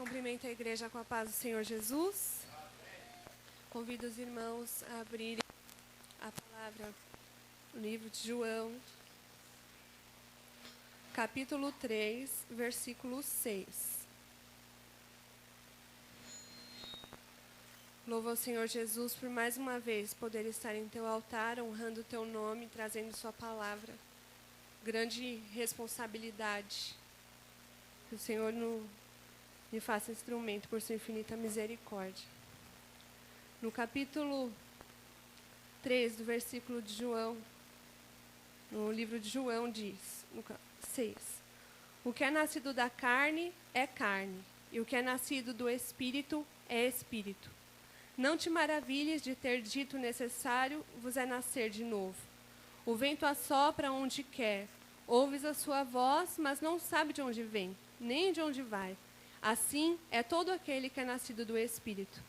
Cumprimento a igreja com a paz do Senhor Jesus. Convido os irmãos a abrirem a palavra no livro de João, capítulo 3, versículo 6. Louvo ao Senhor Jesus por mais uma vez poder estar em teu altar, honrando o teu nome, trazendo sua palavra. Grande responsabilidade. Que o Senhor me faça instrumento por sua infinita misericórdia. No capítulo 3 do versículo de João, no livro de João diz, no 6, o que é nascido da carne é carne, e o que é nascido do Espírito é Espírito. Não te maravilhes de ter dito necessário vos é nascer de novo. O vento assopra onde quer, ouves a sua voz, mas não sabe de onde vem, nem de onde vai. Assim é todo aquele que é nascido do Espírito.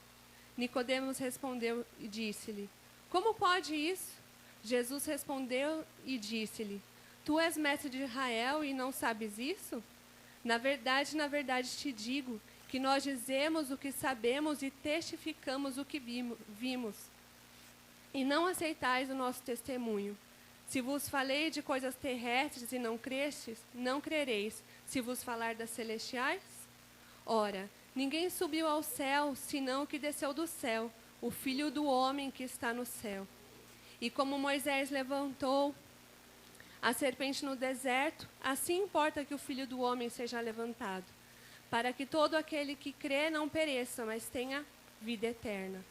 Nicodemos respondeu e disse-lhe, como pode isso? Jesus respondeu e disse-lhe, tu és mestre de Israel e não sabes isso? Na verdade te digo, que nós dizemos o que sabemos e testificamos o que vimos. E não aceitais o nosso testemunho. Se vos falei de coisas terrestres e não crestes, não crereis, se vos falar das celestiais? Ora, ninguém subiu ao céu, senão o que desceu do céu, o Filho do homem que está no céu. E como Moisés levantou a serpente no deserto, assim importa que o Filho do homem seja levantado, para que todo aquele que crê não pereça, mas tenha vida eterna.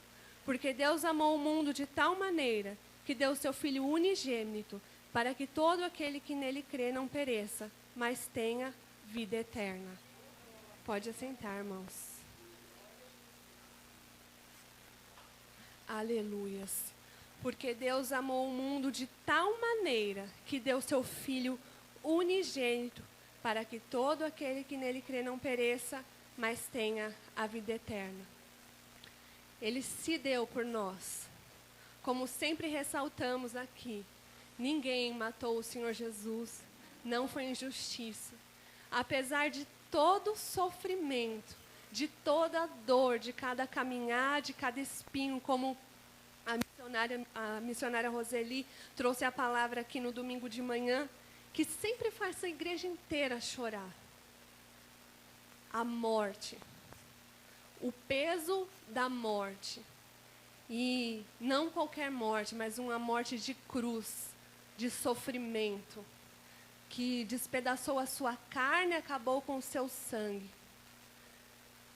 Porque Deus amou o mundo de tal maneira que deu o seu Filho unigênito, para que todo aquele que nele crê não pereça, mas tenha vida eterna. Pode assentar, irmãos. Aleluias. Porque Deus amou o mundo de tal maneira que deu o seu Filho unigênito, para que todo aquele que nele crê não pereça, mas tenha a vida eterna. Ele se deu por nós. Como sempre ressaltamos aqui, ninguém matou o Senhor Jesus, não foi injustiça. Apesar de todo o sofrimento, de toda a dor, de cada caminhar, de cada espinho, como a missionária Roseli trouxe a palavra aqui no domingo de manhã, que sempre faz a igreja inteira chorar. A morte. O peso da morte. E não qualquer morte, mas uma morte de cruz, de sofrimento, que despedaçou a sua carne e acabou com o seu sangue.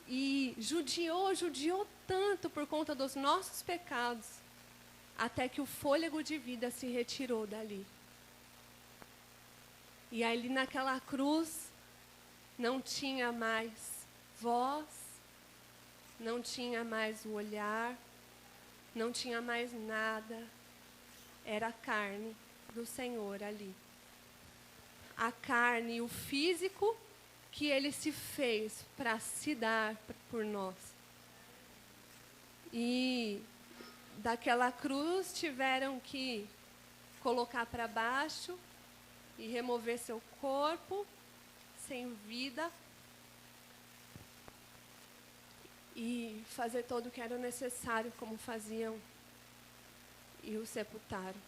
E judiou tanto por conta dos nossos pecados, até que o fôlego de vida se retirou dali. E ali naquela cruz não tinha mais voz, não tinha mais o olhar, não tinha mais nada. Era a carne do Senhor ali. A carne e o físico que Ele se fez para se dar por nós. E daquela cruz tiveram que colocar para baixo e remover seu corpo sem vida e fazer todo o que era necessário, como faziam, e o sepultaram.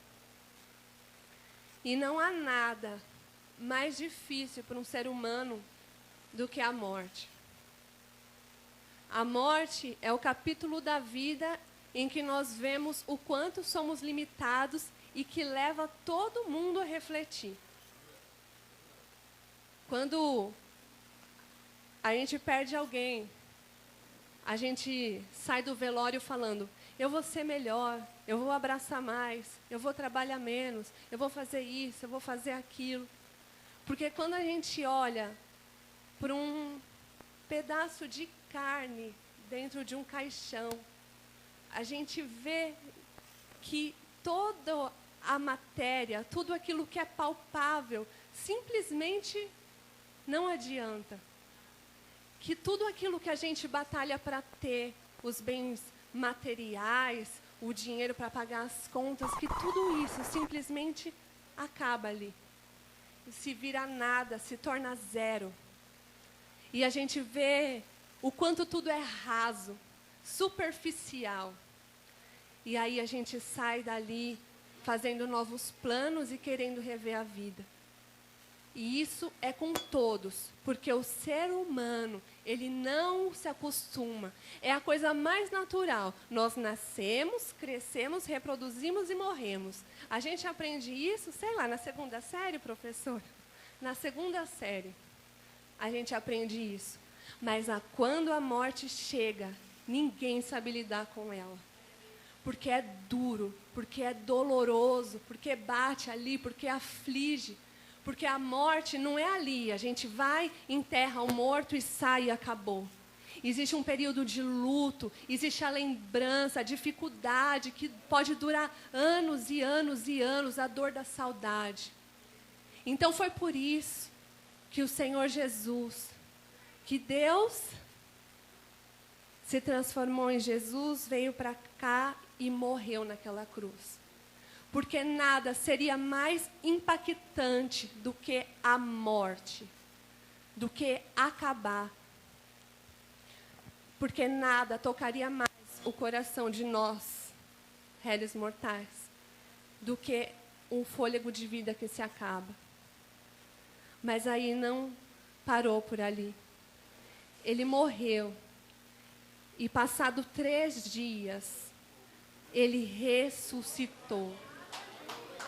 E não há nada mais difícil para um ser humano do que a morte. A morte é o capítulo da vida em que nós vemos o quanto somos limitados e que leva todo mundo a refletir. Quando a gente perde alguém, a gente sai do velório falando, eu vou ser melhor, eu vou abraçar mais, eu vou trabalhar menos, eu vou fazer isso, eu vou fazer aquilo. Porque quando a gente olha para um pedaço de carne dentro de um caixão, a gente vê que toda a matéria, tudo aquilo que é palpável, simplesmente não adianta. Que tudo aquilo que a gente batalha para ter, os bens materiais, o dinheiro para pagar as contas, que tudo isso simplesmente acaba ali. Se vira nada, se torna zero. E a gente vê o quanto tudo é raso, superficial. E aí a gente sai dali fazendo novos planos e querendo rever a vida. E isso é com todos, porque o ser humano, ele não se acostuma. É a coisa mais natural. Nós nascemos, crescemos, reproduzimos e morremos. A gente aprende isso, sei lá, na 2ª série, professor? Na 2ª série, a gente aprende isso. Mas quando a morte chega, ninguém sabe lidar com ela. Porque é duro, porque é doloroso, porque bate ali, porque aflige. Porque a morte não é ali, a gente vai, enterra o morto e sai e acabou. Existe um período de luto, existe a lembrança, a dificuldade que pode durar anos e anos e anos, a dor da saudade. Então foi por isso que o Senhor Jesus, que Deus se transformou em Jesus, veio para cá e morreu naquela cruz. Porque nada seria mais impactante do que a morte, do que acabar. Porque nada tocaria mais o coração de nós, réis mortais, do que um fôlego de vida que se acaba. Mas aí não parou por ali. Ele morreu. E passado 3 dias, ele ressuscitou.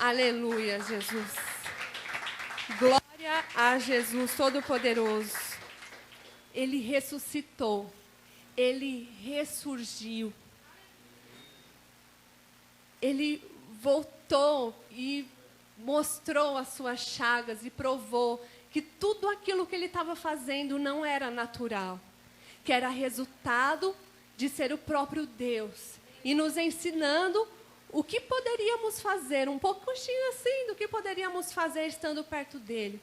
Aleluia, Jesus. Glória a Jesus Todo-Poderoso. Ele ressuscitou. Ele ressurgiu. Ele voltou e mostrou as suas chagas e provou que tudo aquilo que ele estava fazendo não era natural, que era resultado de ser o próprio Deus e nos ensinando o que poderíamos fazer, um pouquinho assim do que poderíamos fazer estando perto dele.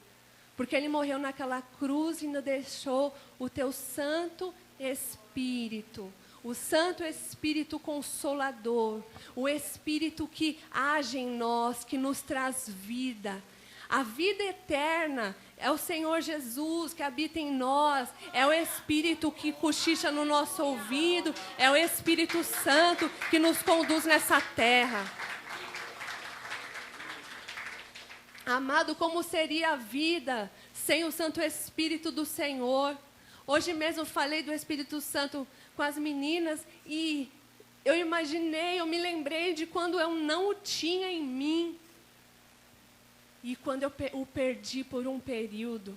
Porque ele morreu naquela cruz e nos deixou o teu Santo Espírito. O Santo Espírito Consolador. O Espírito que age em nós, que nos traz vida. A vida eterna é o Senhor Jesus que habita em nós, é o Espírito que cochicha no nosso ouvido, é o Espírito Santo que nos conduz nessa terra. Amado, como seria a vida sem o Santo Espírito do Senhor? Hoje mesmo falei do Espírito Santo com as meninas e eu me lembrei de quando eu não o tinha em mim. E quando eu o perdi por um período.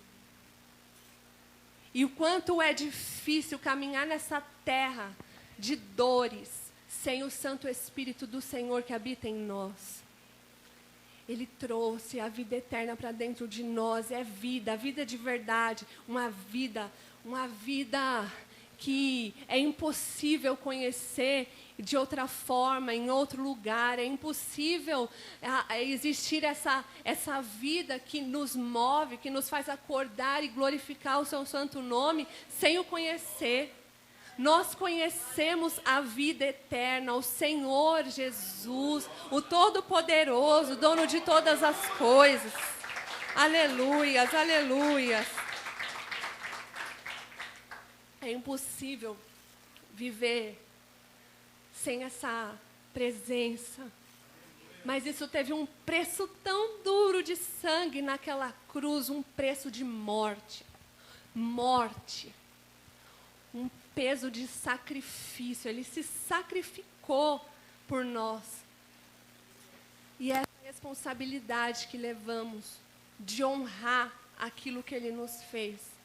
E o quanto é difícil caminhar nessa terra de dores sem o Santo Espírito do Senhor que habita em nós. Ele trouxe a vida eterna para dentro de nós. É vida, a vida de verdade. Uma vida que é impossível conhecer de outra forma, em outro lugar. É impossível existir essa vida que nos move, que nos faz acordar e glorificar o seu santo nome, sem o conhecer. Nós conhecemos a vida eterna, o Senhor Jesus, o Todo-Poderoso, dono de todas as coisas. Aleluias, aleluias. É impossível viver sem essa presença. Mas isso teve um preço tão duro de sangue naquela cruz, um preço de morte. Morte. Um peso de sacrifício. Ele se sacrificou por nós. E essa responsabilidade que levamos de honrar aquilo que ele nos fez.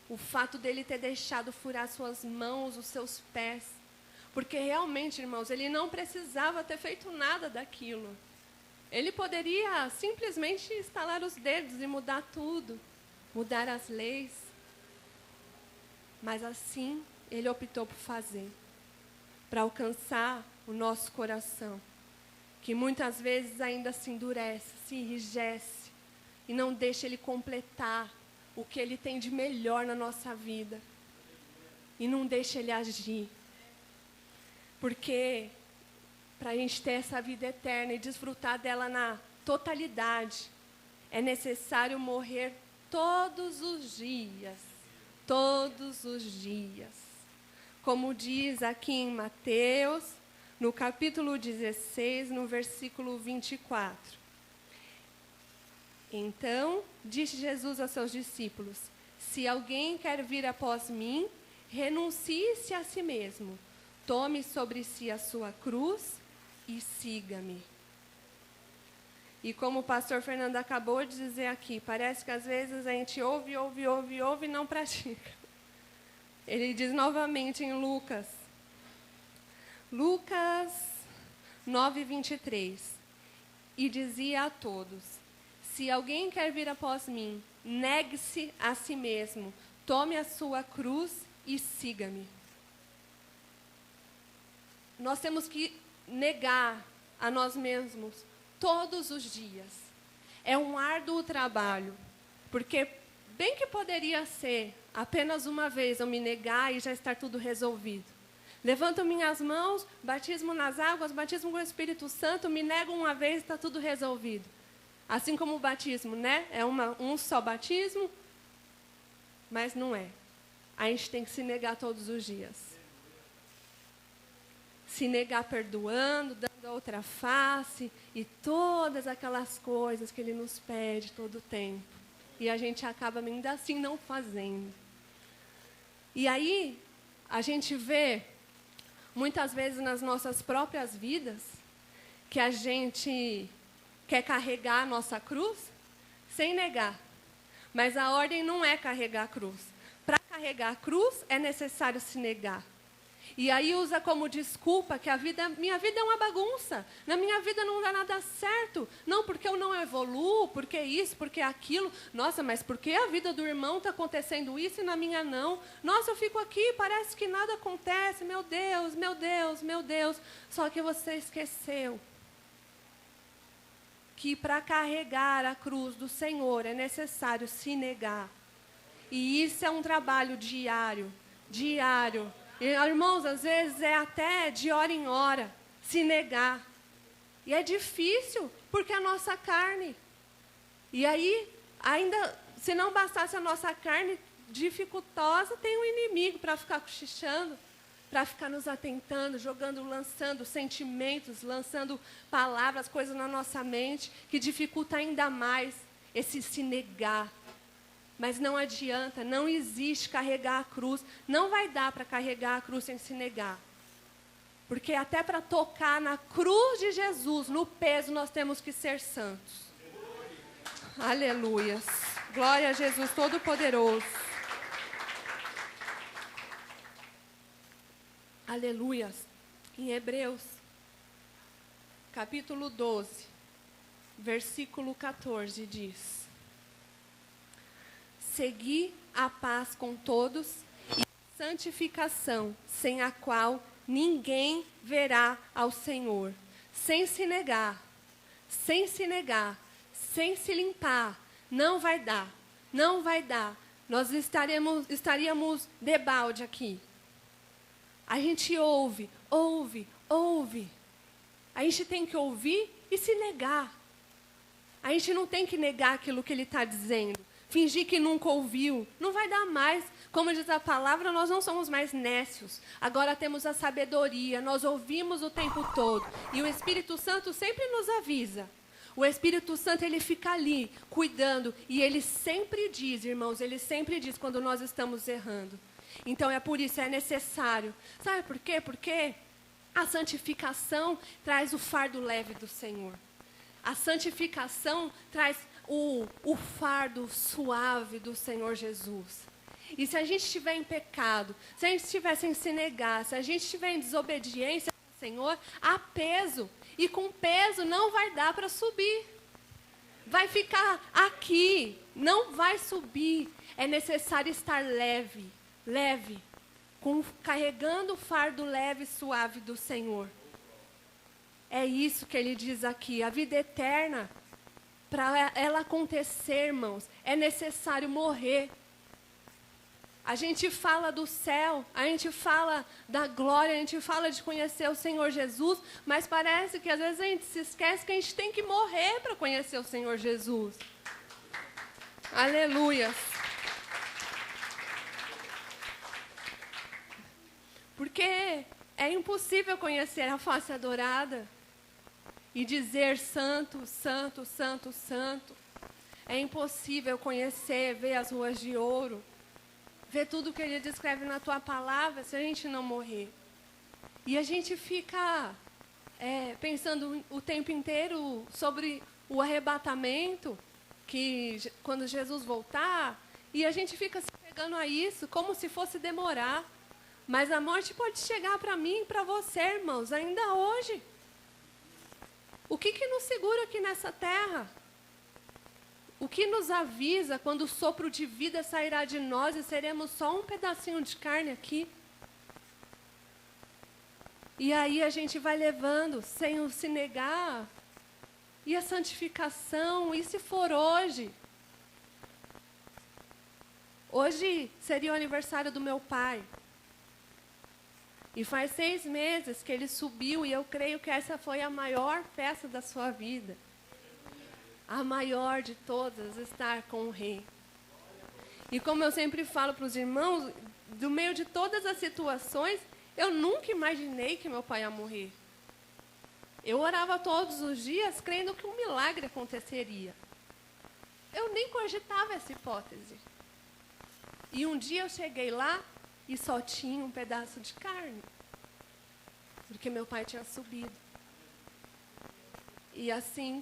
O fato dele ter deixado furar suas mãos, os seus pés. Porque realmente, irmãos, ele não precisava ter feito nada daquilo. Ele poderia simplesmente estalar os dedos e mudar tudo. Mudar as leis. Mas assim, ele optou por fazer. Para alcançar o nosso coração. Que muitas vezes ainda se endurece, se enrijece. E não deixa ele completar o que ele tem de melhor na nossa vida. E não deixa ele agir. Porque para a gente ter essa vida eterna e desfrutar dela na totalidade, é necessário morrer todos os dias. todos os dias. Como diz aqui em Mateus, no capítulo 16, no versículo 24. Então, disse Jesus aos seus discípulos: se alguém quer vir após mim, renuncie-se a si mesmo, tome sobre si a sua cruz e siga-me. E como o pastor Fernando acabou de dizer aqui, parece que às vezes a gente ouve e não pratica. Ele diz novamente em Lucas 9:23, e dizia a todos: se alguém quer vir após mim, negue-se a si mesmo, tome a sua cruz e siga-me. Nós temos que negar a nós mesmos todos os dias. É um árduo trabalho, porque bem que poderia ser apenas uma vez eu me negar e já estar tudo resolvido. Levanto minhas mãos, batismo nas águas, batismo com o Espírito Santo, me nego uma vez e está tudo resolvido. Assim como o batismo, né? É um só batismo, mas não é. A gente tem que se negar todos os dias. Se negar perdoando, dando a outra face e todas aquelas coisas que Ele nos pede todo o tempo. E a gente acaba ainda assim não fazendo. E aí, a gente vê, muitas vezes nas nossas próprias vidas, que a gente quer carregar a nossa cruz sem negar. Mas a ordem não é carregar a cruz. Para carregar a cruz, é necessário se negar. E aí usa como desculpa que minha vida é uma bagunça. Na minha vida não dá nada certo. Não, porque eu não evoluo, porque isso, porque aquilo. Nossa, mas por que a vida do irmão está acontecendo isso e na minha não? Nossa, eu fico aqui, parece que nada acontece. Meu Deus, meu Deus, meu Deus. Só que você esqueceu que para carregar a cruz do Senhor é necessário se negar. E isso é um trabalho diário, diário. E, irmãos, às vezes é até de hora em hora se negar. E é difícil, porque é a nossa carne. E aí, ainda, se não bastasse a nossa carne dificultosa, tem um inimigo para ficar cochichando, para ficar nos atentando, jogando, lançando sentimentos, lançando palavras, coisas na nossa mente, que dificulta ainda mais esse se negar. Mas não adianta, não existe carregar a cruz. Não vai dar para carregar a cruz sem se negar. Porque até para tocar na cruz de Jesus, no peso, nós temos que ser santos. Aleluias. Glória a Jesus Todo-Poderoso. Aleluias. Em Hebreus, capítulo 12, versículo 14, diz: segui a paz com todos e a santificação, sem a qual ninguém verá ao Senhor. Sem se negar, sem se negar, sem se limpar, não vai dar, não vai dar. Nós estaríamos debalde aqui. A gente ouve. A gente tem que ouvir e se negar. A gente não tem que negar aquilo que Ele está dizendo. Fingir que nunca ouviu. Não vai dar mais. Como diz a palavra, nós não somos mais nécios. Agora temos a sabedoria. Nós ouvimos o tempo todo. E o Espírito Santo sempre nos avisa. O Espírito Santo, ele fica ali, cuidando. E ele sempre diz, irmãos, ele sempre diz quando nós estamos errando. Então é por isso, é necessário. Sabe por quê? Porque a santificação traz o fardo leve do Senhor. A santificação traz o fardo suave do Senhor Jesus. E se a gente estiver em pecado, se a gente estiver sem se negar, se a gente estiver em desobediência ao Senhor, há peso. E com peso não vai dar para subir. Vai ficar aqui, não vai subir. É necessário estar leve, carregando o fardo leve e suave do Senhor. É isso que ele diz aqui, a vida eterna. Para ela acontecer, irmãos, é necessário morrer. A gente fala do céu, a gente fala da glória, a gente fala de conhecer o Senhor Jesus, mas parece que às vezes a gente se esquece que a gente tem que morrer para conhecer o Senhor Jesus. Aleluia. Porque é impossível conhecer a face adorada e dizer santo, santo, santo, santo. É impossível conhecer, ver as ruas de ouro, ver tudo que ele descreve na tua palavra se a gente não morrer. E a gente fica pensando o tempo inteiro sobre o arrebatamento, que quando Jesus voltar, e a gente fica se pegando a isso como se fosse demorar. Mas a morte pode chegar para mim e para você, irmãos, ainda hoje. O que nos segura aqui nessa terra? O que nos avisa quando o sopro de vida sairá de nós e seremos só um pedacinho de carne aqui? E aí a gente vai levando, sem se negar. E a santificação, e se for hoje? Hoje seria o aniversário do meu pai. E faz 6 meses que ele subiu, e eu creio que essa foi a maior festa da sua vida. A maior de todas, estar com o rei. E como eu sempre falo para os irmãos, do meio de todas as situações, eu nunca imaginei que meu pai ia morrer. Eu orava todos os dias crendo que um milagre aconteceria. Eu nem cogitava essa hipótese. E um dia eu cheguei lá e só tinha um pedaço de carne. Porque meu pai tinha subido. E assim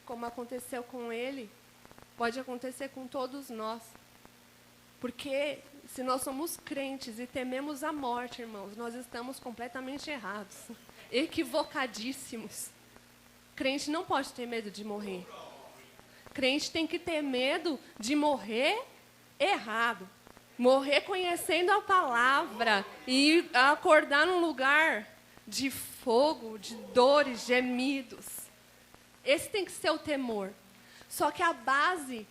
como aconteceu com ele, pode acontecer com todos nós. Porque se nós somos crentes e tememos a morte, irmãos, nós estamos completamente errados, equivocadíssimos. Crente não pode ter medo de morrer. Crente tem que ter medo de morrer errado. Morrer conhecendo a palavra e acordar num lugar de fogo, de dores, gemidos. Esse tem que ser o temor. Só que a base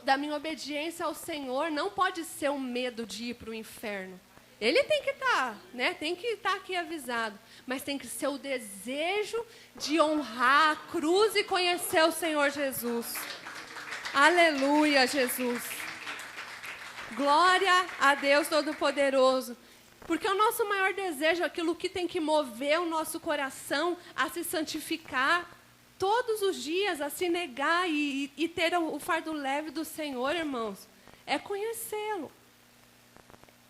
da minha obediência ao Senhor não pode ser o medo de ir para o inferno. Ele tem que estar, né? Tem que estar aqui avisado. Mas tem que ser o desejo de honrar a cruz e conhecer o Senhor Jesus. Aleluia, Jesus. Glória a Deus Todo-Poderoso. Porque o nosso maior desejo, aquilo que tem que mover o nosso coração a se santificar todos os dias, a se negar e ter o fardo leve do Senhor, irmãos, é conhecê-lo.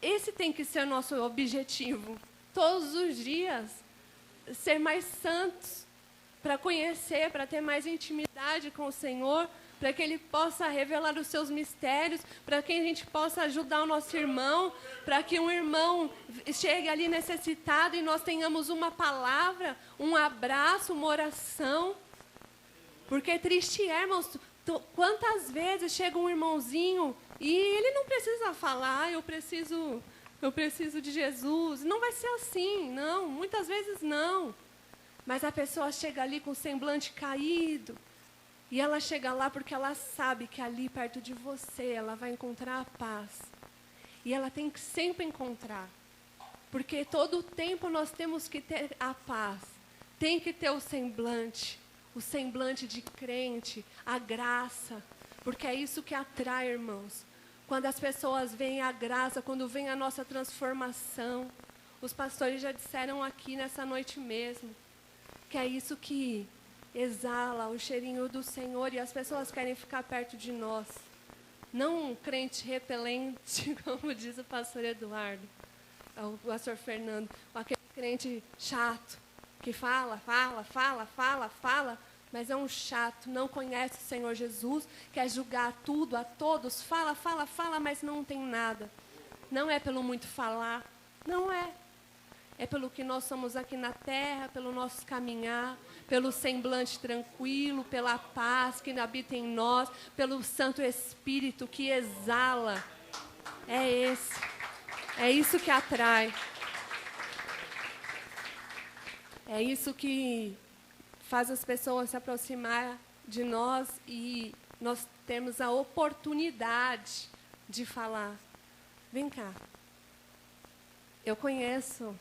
Esse tem que ser o nosso objetivo. Todos os dias, ser mais santos, para conhecer, para ter mais intimidade com o Senhor, para que Ele possa revelar os seus mistérios, para que a gente possa ajudar o nosso irmão, para que um irmão chegue ali necessitado e nós tenhamos uma palavra, um abraço, uma oração. Porque triste é, irmãos, quantas vezes chega um irmãozinho e ele não precisa falar, eu preciso de Jesus. Não vai ser assim, não, muitas vezes não. Mas a pessoa chega ali com o semblante caído, e ela chega lá porque ela sabe que ali perto de você ela vai encontrar a paz. E ela tem que sempre encontrar. Porque todo o tempo nós temos que ter a paz. Tem que ter o semblante de crente, a graça. Porque é isso que atrai, irmãos. Quando as pessoas veem a graça, quando vem a nossa transformação. Os pastores já disseram aqui nessa noite mesmo, que é isso que exala o cheirinho do Senhor e as pessoas querem ficar perto de nós. Não um crente repelente, como diz o pastor Eduardo, o pastor Fernando, aquele crente chato, que fala, mas é um chato, não conhece o Senhor Jesus, quer julgar tudo, a todos, fala, mas não tem nada. Não é pelo muito falar, não é. É pelo que nós somos aqui na terra, pelo nosso caminhar, pelo semblante tranquilo, pela paz que habita em nós, pelo Santo Espírito que exala. É isso que atrai. É isso que faz as pessoas se aproximar de nós e nós temos a oportunidade de falar. Vem cá. Eu conheço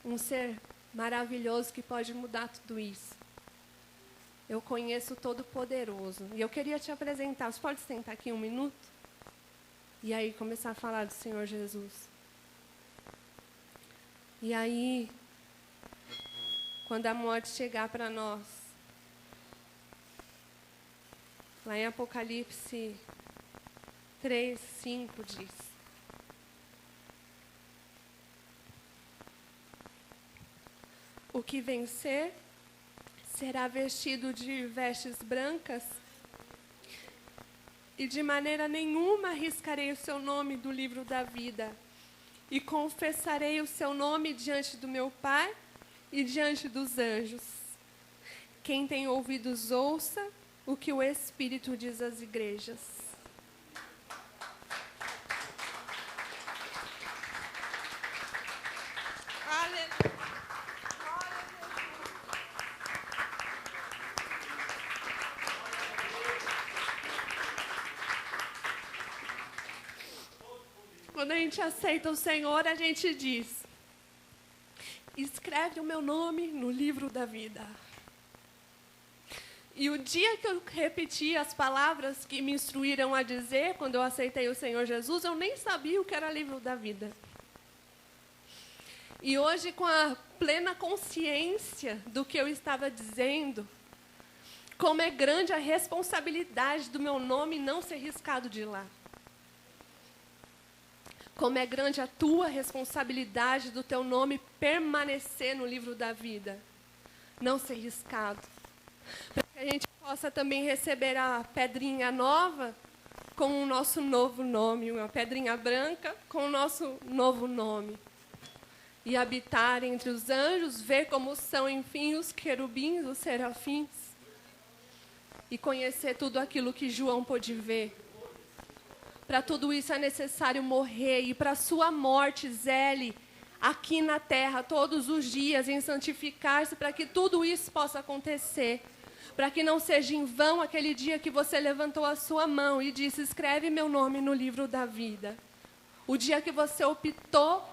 um ser maravilhoso que pode mudar tudo isso. Eu conheço o Todo-Poderoso. E eu queria te apresentar. Você pode sentar aqui um minuto? E aí começar a falar do Senhor Jesus. E aí, quando a morte chegar para nós, lá em Apocalipse 3, 5 diz: o que vencer será vestido de vestes brancas, e de maneira nenhuma arriscarei o seu nome do livro da vida, e confessarei o seu nome diante do meu Pai e diante dos anjos. Quem tem ouvidos, ouça o que o Espírito diz às igrejas. Quando a gente aceita o Senhor, a gente diz: escreve o meu nome no livro da vida. E o dia que eu repeti as palavras que me instruíram a dizer, quando eu aceitei o Senhor Jesus, eu nem sabia o que era livro da vida. E hoje, com a plena consciência do que eu estava dizendo, como é grande a responsabilidade do meu nome não ser riscado de lá. Como é grande a tua responsabilidade do teu nome permanecer no livro da vida, não ser riscado. Para que a gente possa também receber a pedrinha nova com o nosso novo nome, uma pedrinha branca com o nosso novo nome. E habitar entre os anjos, ver como são, enfim, os querubins, os serafins. E conhecer tudo aquilo que João pôde ver. Para tudo isso é necessário morrer, e para a sua morte, zele aqui na terra todos os dias em santificar-se, para que tudo isso possa acontecer. Para que não seja em vão aquele dia que você levantou a sua mão e disse: escreve meu nome no livro da vida. O dia que você optou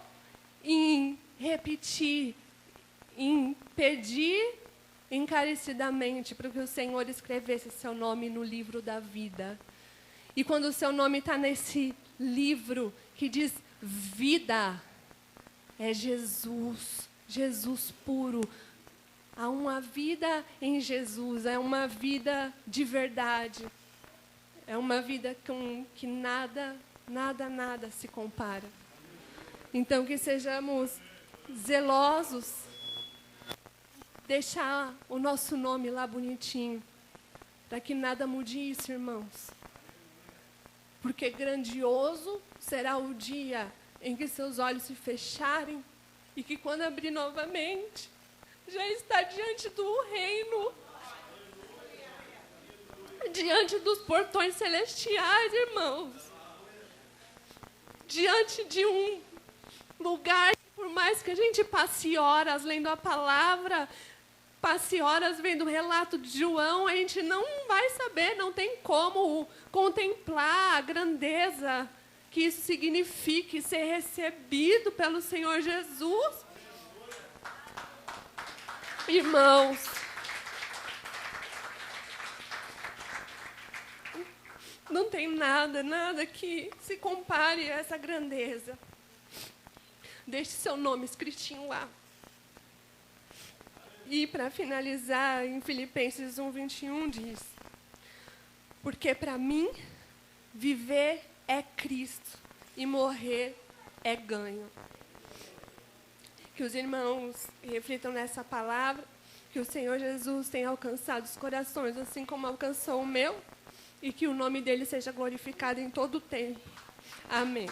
em repetir, em pedir encarecidamente para que o Senhor escrevesse seu nome no livro da vida. E quando o seu nome está nesse livro que diz vida, é Jesus, Jesus puro. Há uma vida em Jesus, é uma vida de verdade. É uma vida com que nada se compara. Então, que sejamos zelosos, deixar o nosso nome lá bonitinho, para que nada mude isso, irmãos. Porque grandioso será o dia em que seus olhos se fecharem e que, quando abrir novamente, já está diante do reino, diante dos portões celestiais, irmãos. Diante de um lugar que, por mais que a gente passe horas lendo a palavra, passe horas vendo o relato de João, a gente não vai saber, não tem como contemplar a grandeza que isso signifique, ser recebido pelo Senhor Jesus. Irmãos, não tem nada que se compare a essa grandeza. Deixe seu nome escritinho lá. E, para finalizar, em Filipenses 1:21 diz: porque para mim, viver é Cristo e morrer é ganho. Que os irmãos reflitam nessa palavra, que o Senhor Jesus tenha alcançado os corações, assim como alcançou o meu, e que o nome dele seja glorificado em todo o tempo. Amém.